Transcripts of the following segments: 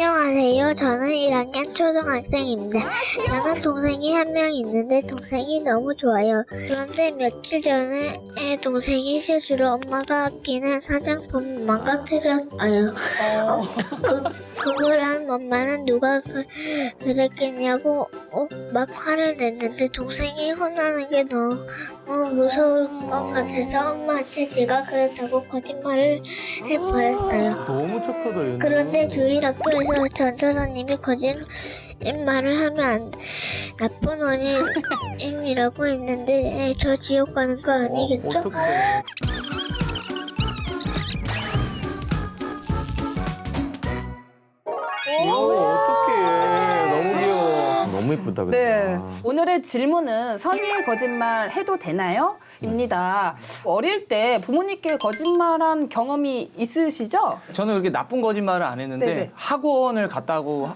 안녕하세요. 저는 1학년 초등학생입니다. 저는 동생이 한 명 있는데 동생이 너무 좋아요. 그런데 며칠 전에 동생이 실수로 엄마가 아끼는 화장품 망가뜨렸어요. 그거랑 엄마는 누가 그랬겠냐고 막 화를 냈는데 동생이 혼나는 게 너무 무서울 것 같아서 엄마한테 제가 그랬다고 거짓말을 해버렸어요. 너무 착하다 얘는. 그런데 주일 학교에서 전도사님이 거짓말을 하면 나쁜 원인이라고 했는데 저 지옥 가는 거 아니겠죠? 어떡해. 귀여워, 어떡해. 너무 귀여워. 너무 예쁘다, 근데. 네. 오늘의 질문은 선의의 거짓말 해도 되나요? 입니다. 어릴 때 부모님께 거짓말한 경험이 있으시죠? 저는 그렇게 나쁜 거짓말을 안 했는데 네네. 학원을 간다고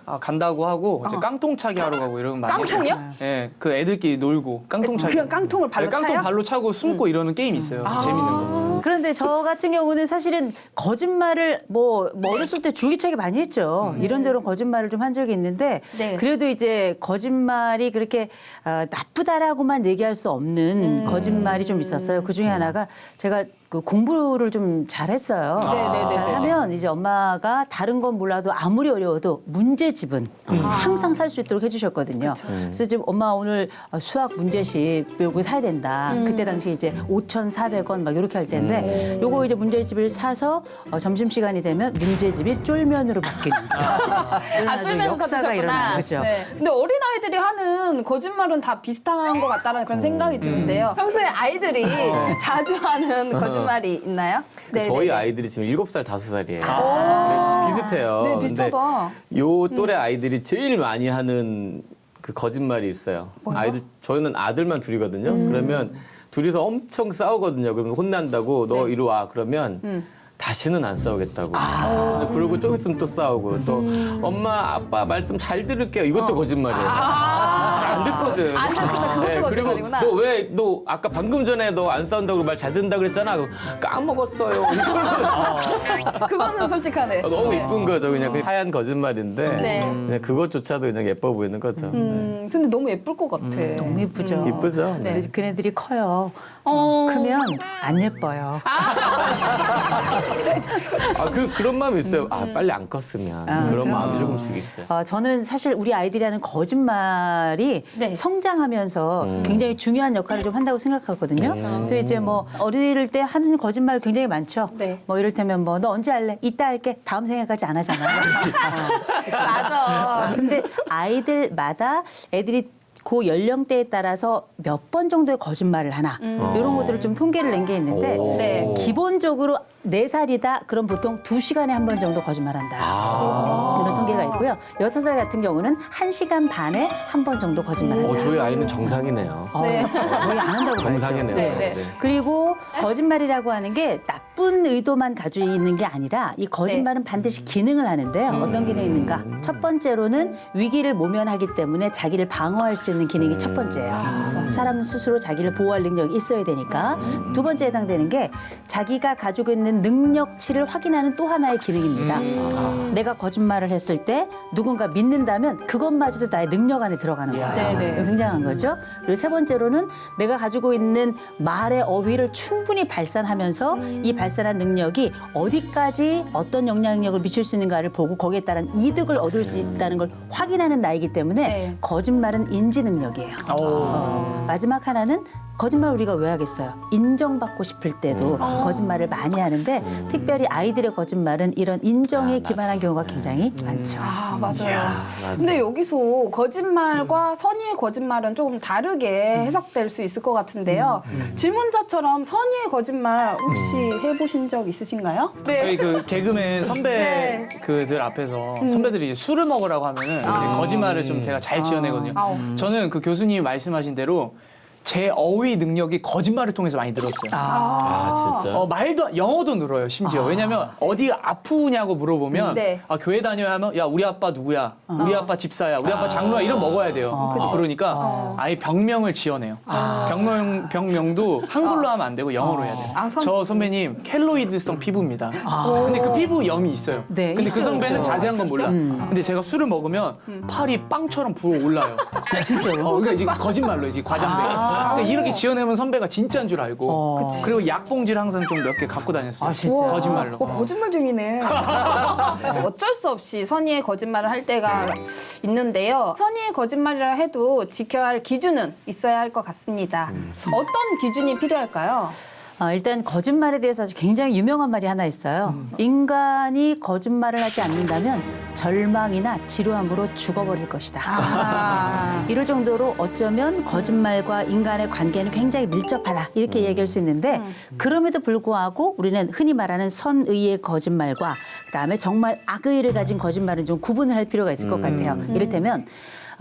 하고 이제 깡통차기 하러 가고 이러면 많이 깡통이요? 했어요. 네, 그 애들끼리 놀고 깡통차기. 그냥 깡통을 발로 네, 깡통 차요? 발로 차고 숨고 이러는 게임 있어요. 재밌는 거. 그런데 저 같은 경우는 사실은 거짓말을 뭐 어렸을 때 줄기차게 많이 했죠. 이런저런 거짓말을 좀 한 적이 있는데 네. 그래도 이제 거짓말이 그렇게 나쁘다라고만 얘기할 수 없는 거짓말이 좀 있었어요. 그 중에 하나가 제가 그 공부를 좀 잘했어요. 잘하면 이제 엄마가 다른 건 몰라도 아무리 어려워도 문제집은 항상 살 수 있도록 해주셨거든요. 그래서 지금 엄마 오늘 수학 문제집 요거 사야 된다. 그때 당시 이제 5,400원 막 이렇게 할 때인데 요거 이제 문제집을 사서 점심 시간이 되면 문제집이 쫄면으로 바뀌는 이런 쫄면을 역사가 일어나는 거죠. 네. 근데 어린아이들이 하는 거짓말은 다 비슷한 것 같다는 그런 생각이 드는데요. 평소에 아이들이 자주 하는 거짓말이 있나요? 저희 아이들이 지금 7살, 5살이에요. 비슷해요. 네, 비슷하다. 근데 요 또래 아이들이 제일 많이 하는 그 거짓말이 있어요. 아이들, 저희는 아들만 둘이거든요. 그러면 둘이서 엄청 싸우거든요. 그러면 혼난다고 너 이리 와. 그러면 다시는 안 싸우겠다고. 그러고 좀 있으면 또 싸우고 또 엄마 아빠 말씀 잘 들을게요. 이것도 거짓말이에요. 잘 안 듣거든. 안 듣거든. 그것도 거짓말이구나. 그리고 너 아까 방금 전에 너 안 싸운다고 말 잘 듣는다 그랬잖아. 까먹었어요. 그거는 솔직하네. 너무 이쁜 거죠. 그냥 그 하얀 거짓말인데 네. 그냥 그것조차도 그냥 예뻐 보이는 거죠. 근데 너무 예쁠 것 같아. 너무 예쁘죠. 이쁘죠? 근데 그네들이 커요. 어. 크면 안 예뻐요. 그런 마음이 있어요. 빨리 안 컸으면. 그런 마음이 조금씩 있어요. 저는 사실 우리 아이들이 하는 거짓말이 네. 성장하면서 굉장히 중요한 역할을 좀 한다고 생각하거든요. 그래서 이제 뭐 어릴 때 하는 거짓말 굉장히 많죠. 네. 뭐 이를테면 뭐 너 언제 할래? 이따 할게. 다음 생에까지 안 하잖아요. 맞아. 근데 아이들마다 애들이 그 연령대에 따라서 몇 번 정도의 거짓말을 하나 이런 것들을 좀 통계를 낸 게 있는데 네. 기본적으로 4살이다 그럼 보통 2시간에 한 번 정도 거짓말한다 이런 통계가 있고요. 6살 같은 경우는 1시간 반에 한 번 정도 거짓말한다. 저희 아이는 정상이네요. 네. 거의 안 한다고 정상이네요. 봐야죠. 네. 그리고 거짓말이라고 하는 게 나쁜 의도만 가지고 있는 게 아니라 이 거짓말은 반드시 기능을 하는데요. 어떤 기능이 있는가? 첫 번째로는 위기를 모면하기 때문에 자기를 방어할 수 있는 기능이 첫 번째예요. 사람 스스로 자기를 보호할 능력이 있어야 되니까. 두 번째 해당되는 게 자기가 가지고 있는 능력치를 확인하는 또 하나의 기능입니다. 내가 거짓말을 했을 때 누군가 믿는다면 그것마저도 나의 능력 안에 들어가는 거예요. 이거 굉장한 거죠. 그리고 세 번째로는 내가 가지고 있는 말의 어휘를 충분히 발산하면서 이 발산한 능력이 어디까지 어떤 영향력을 미칠 수 있는가를 보고 거기에 따른 이득을 얻을 수 있다는 걸 확인하는 나이기 때문에 네. 거짓말은 인지 능력이에요. 마지막 하나는 거짓말 우리가 왜 하겠어요? 인정받고 싶을 때도 거짓말을 많이 하는데 특별히 아이들의 거짓말은 이런 인정에 기반한 경우가 굉장히 많죠. 맞아요. 근데 여기서 거짓말과 선의의 거짓말은 조금 다르게 해석될 수 있을 것 같은데요. 질문자처럼 선의의 거짓말 혹시 해보신 적 있으신가요? 저희 그 개그맨 선배 그들 앞에서 선배들이 이제 술을 먹으라고 하면은 이제 거짓말을 좀 제가 잘 지어내거든요. 저는 그 교수님이 말씀하신 대로 제 어휘 능력이 거짓말을 통해서 많이 늘었어요. 아, 진짜. 말도 영어도 늘어요 심지어. 왜냐면 어디 아프냐고 물어보면 네. 교회 다녀야 하면 야 우리 아빠 누구야? 우리 아빠 집사야? 우리 아빠 장로야? 이런 먹어야 돼요. 그러니까 아예 병명을 지어내요. 병명도 한글로 하면 안 되고 영어로 해야 돼요. 저 선배님 켈로이드성 피부입니다. 근데 그 피부염이 있어요. 네, 근데 그 있죠, 선배는 있죠. 자세한 건 몰라. 근데 제가 술을 먹으면 팔이 빵처럼 부어올라요. 진짜요? 그러니까 이제 거짓말로 이제 과장돼요. 근데 이렇게 지어내면 선배가 진짜인 줄 알고. 그리고 약봉지를 항상 좀 몇 개 갖고 다녔어요. 진짜? 거짓말로. 거짓말쟁이네. 어쩔 수 없이 선의의 거짓말을 할 때가 있는데요. 선의의 거짓말이라 해도 지켜야 할 기준은 있어야 할 것 같습니다. 어떤 기준이 필요할까요? 일단 거짓말에 대해서 아주 굉장히 유명한 말이 하나 있어요. 인간이 거짓말을 하지 않는다면 절망이나 지루함으로 죽어버릴 것이다. 이럴 정도로 어쩌면 거짓말과 인간의 관계는 굉장히 밀접하다 이렇게 얘기할 수 있는데 그럼에도 불구하고 우리는 흔히 말하는 선의의 거짓말과 그다음에 정말 악의를 가진 거짓말은 좀 구분을 할 필요가 있을 것 같아요. 이를테면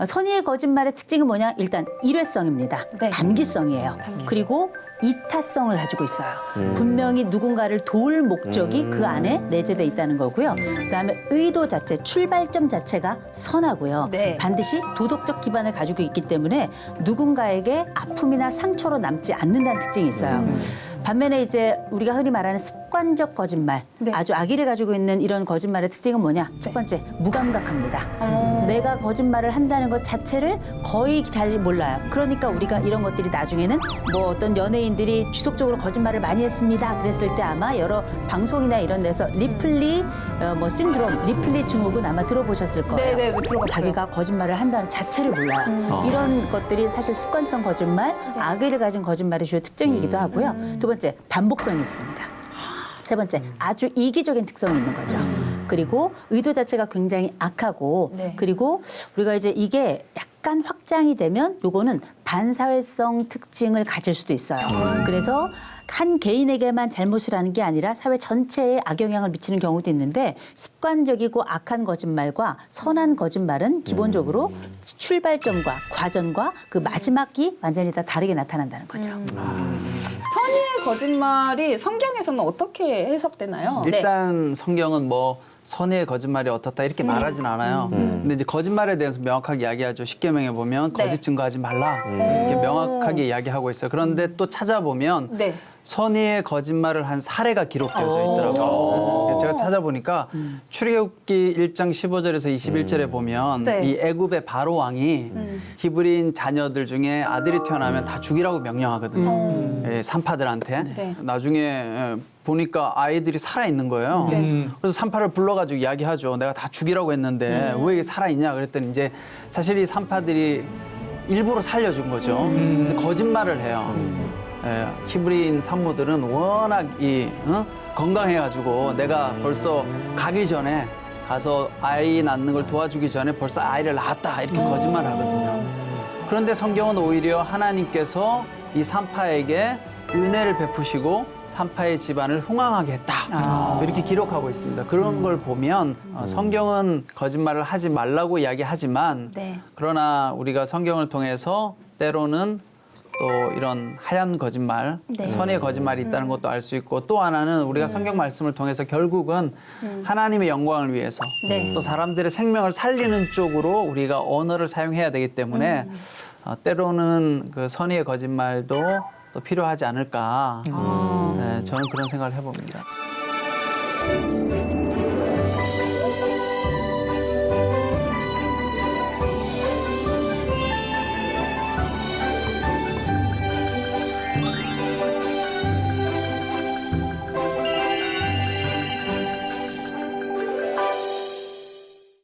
선의의 거짓말의 특징은 뭐냐? 일단 일회성입니다. 네. 단기성이에요. 그리고 이타성을 가지고 있어요. 분명히 누군가를 도울 목적이 그 안에 내재돼 있다는 거고요. 그다음에 의도 자체, 출발점 자체가 선하고요. 네. 반드시 도덕적 기반을 가지고 있기 때문에 누군가에게 아픔이나 상처로 남지 않는다는 특징이 있어요. 반면에 이제 우리가 흔히 말하는 습관적 거짓말, 네. 아주 악의를 가지고 있는 이런 거짓말의 특징은 뭐냐? 첫 번째, 무감각합니다. 내가 거짓말을 한다는 것 자체를 거의 잘 몰라요. 그러니까 우리가 이런 것들이 나중에는 뭐 어떤 연예인들이 지속적으로 거짓말을 많이 했습니다. 그랬을 때 아마 여러 방송이나 이런 데서 리플리 신드롬, 리플리 증후군 아마 들어보셨을 거예요. 네, 들어봤어요. 자기가 거짓말을 한다는 자체를 몰라요. 이런 것들이 사실 습관성 거짓말, 악의를 가진 거짓말의 주요 특징이기도 하고요. 두 번째, 반복성이 있습니다. 세 번째, 아주 이기적인 특성이 있는 거죠. 그리고 의도 자체가 굉장히 악하고 네. 그리고 우리가 이제 이게 약간 확장이 되면 요거는 반사회성 특징을 가질 수도 있어요. 그래서 한 개인에게만 잘못을 하는 게 아니라 사회 전체에 악영향을 미치는 경우도 있는데 습관적이고 악한 거짓말과 선한 거짓말은 기본적으로 출발점과 과정과 그 마지막이 완전히 다 다르게 나타난다는 거죠. 선의의 거짓말이 성경에서는 어떻게 해석되나요? 일단 성경은 뭐 선의의 거짓말이 어떻다 이렇게 말하진 않아요. 근데 이제 거짓말에 대해서 명확하게 이야기하죠. 십계명에 보면 네. 거짓 증거하지 말라 이렇게 명확하게 이야기하고 있어요. 그런데 또 찾아보면 네. 선의의 거짓말을 한 사례가 기록되어져 있더라고요. 그래서 제가 찾아보니까 출애굽기 1장 15절에서 21절에 보면 네. 이 애굽의 바로 왕이 히브리인 자녀들 중에 아들이 태어나면 다 죽이라고 명령하거든요. 예, 산파들한테. 네. 나중에 보니까 아이들이 살아 있는 거예요. 그래서 산파를 불러가지고 이야기하죠. 내가 다 죽이라고 했는데 왜 이게 살아 있냐 그랬더니 이제 사실 이 산파들이 일부러 살려준 거죠. 근데 거짓말을 해요. 예, 히브리인 산모들은 워낙 건강해가지고 내가 벌써 가기 전에 가서 아이 낳는 걸 도와주기 전에 벌써 아이를 낳았다 이렇게 거짓말하거든요. 그런데 성경은 오히려 하나님께서 이 산파에게 은혜를 베푸시고 산파의 집안을 흥왕하게 했다 이렇게 기록하고 있습니다. 그런 걸 보면 성경은 거짓말을 하지 말라고 이야기하지만 네. 그러나 우리가 성경을 통해서 때로는 또 이런 하얀 거짓말, 네. 선의 거짓말이 있다는 것도 알 수 있고 또 하나는 우리가 성경 말씀을 통해서 결국은 하나님의 영광을 위해서 네. 또 사람들의 생명을 살리는 쪽으로 우리가 언어를 사용해야 되기 때문에 때로는 그 선의의 거짓말도 또 필요하지 않을까. 네, 저는 그런 생각을 해봅니다.